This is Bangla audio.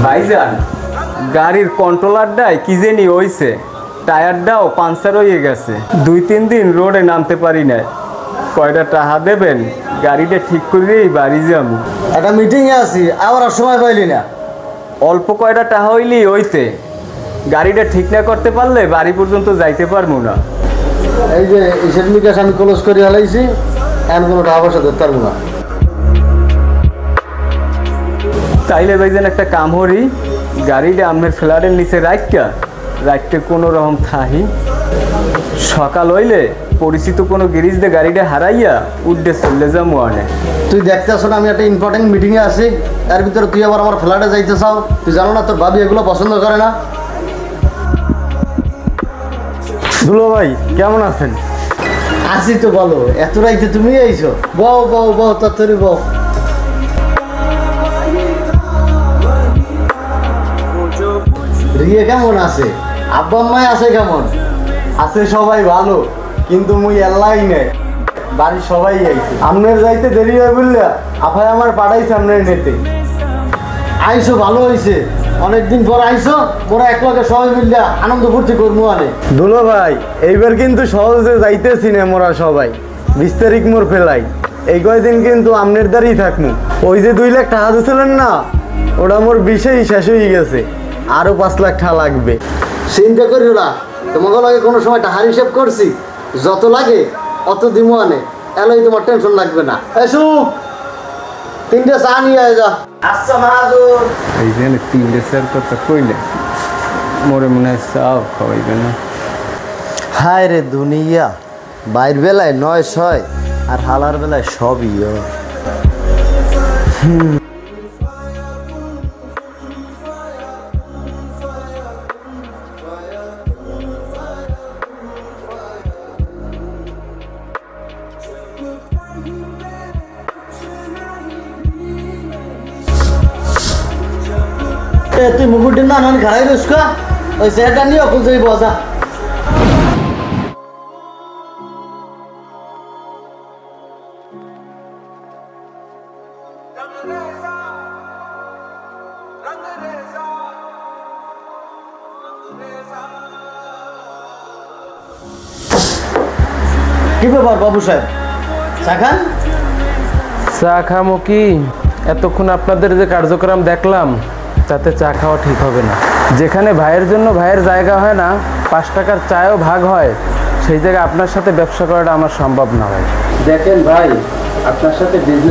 ভাইজান, গাড়ির কন্ট্রোলারটাই কি জানি হইছে, টায়ারটাও পাঞ্চার হয়ে গেছে। 2-3 দিন রোডে নামতে পারি না। কয়টা টাকা দেবেন? গাড়িটা ঠিক করেই বাড়ি যাবো। একটা মিটিংয়ে আছি, আবার সময় পাইলি না। অল্প কয়টা টাকা হইলি হইতে, গাড়িটা ঠিক না করতে পারলে বাড়ি পর্যন্ত যাইতে পারবো না। এই যে হিসেব নিকাশ আমি ক্লোজ করে হালাইছি, এমন কোনো টাকা পয়সা ধরতে পারবো না। তাইলে ভাইজান একটা কাম করি, গাড়িটা আপনার ফ্ল্যাটের নিচে রাখতে কোনো রকম থাহি, সকাল হইলে পরিচিত কোনো গ্যারেজ দিয়ে গাড়িটা হারাইয়া উঠে চলে যাবো অনেক। তুই দেখতে আসো না, আমি একটা ইম্পর্টেন্ট মিটিংয়ে আছি, এর ভিতরে তুই আবার আমার ফ্ল্যাটে যাইতে চাও? তুই জানো না তোর ভাবি এগুলো পছন্দ করে না? দুলো ভাই কেমন আছেন? আসি তো বলো, এত রাইতে তুমি আইছো? বউ বউ বউ তাড়াতাড়ি বউ। রিয়ে কেমন আছে? আব্বা আম্মাই আছে কেমন? আছে সবাই ভালো, কিন্তু মুই এল্লাই নেই, বাড়ির সবাই আইছে। আপনার যাইতে দেরি হয় বললা আফাই আমার পাঠাইছে আপনার নেতে। আইসো ভালো হয়েছে, অনেকদিন পর আইসো, মোরা এক লগে সবাই মিললা আনন্দ ফুর্তি করবো আনে। দুলো ভাই এইবার কিন্তু সহজে যাইতেছি না, মোরা সবাই 20 তারিখ মোর ফেলাই। এই কয়দিন কিন্তু আমনের দ্বারই থাকবো। ওই যে 2 লাখ টাকা দিয়েছিলেন না, ওটা মোর বিষেই শেষ হয়ে গেছে, আরো 5 লাখ টাকা লাগবে। চিন্তা করিও না, তোমাকে লাগে কোনো সময় টাকা হিসেব করছি, যত লাগে অত দিমো আনে, এলোই তোমার টেনশন লাগবে না। এসু 3টে চা নিয়ে আয় যা। আচ্ছা মাহাজুর। এই যে 3 কথা কইলে মোরে মনে হয় চাও খাওয়াইবে না। হায় রে দুনিয়া, বাইর বেলায় 9-6 আর হালার বেলায় সবই। তুই মুকুটের না নন খারাই রুস্কা, ওই সেটা নিয়ে অকুল যাই বসা। কি ব্যাপার বাবু সাহেব, চা খান? চা খামো কি? এতক্ষণ আপনাদের যে কার্যক্রম দেখলাম তাতে চা খাওয়া ঠিক হবে না। যেখানে ভাইয়ের জন্য ভাইয়ের জায়গা হয় না, 5 টাকার চায়ও ভাগ হয়, সেই জায়গায় আপনার সাথে ব্যবসা করাটা আমার সম্ভব না। ভাই দেখেন ভাই, আপনার সাথে বিজনেস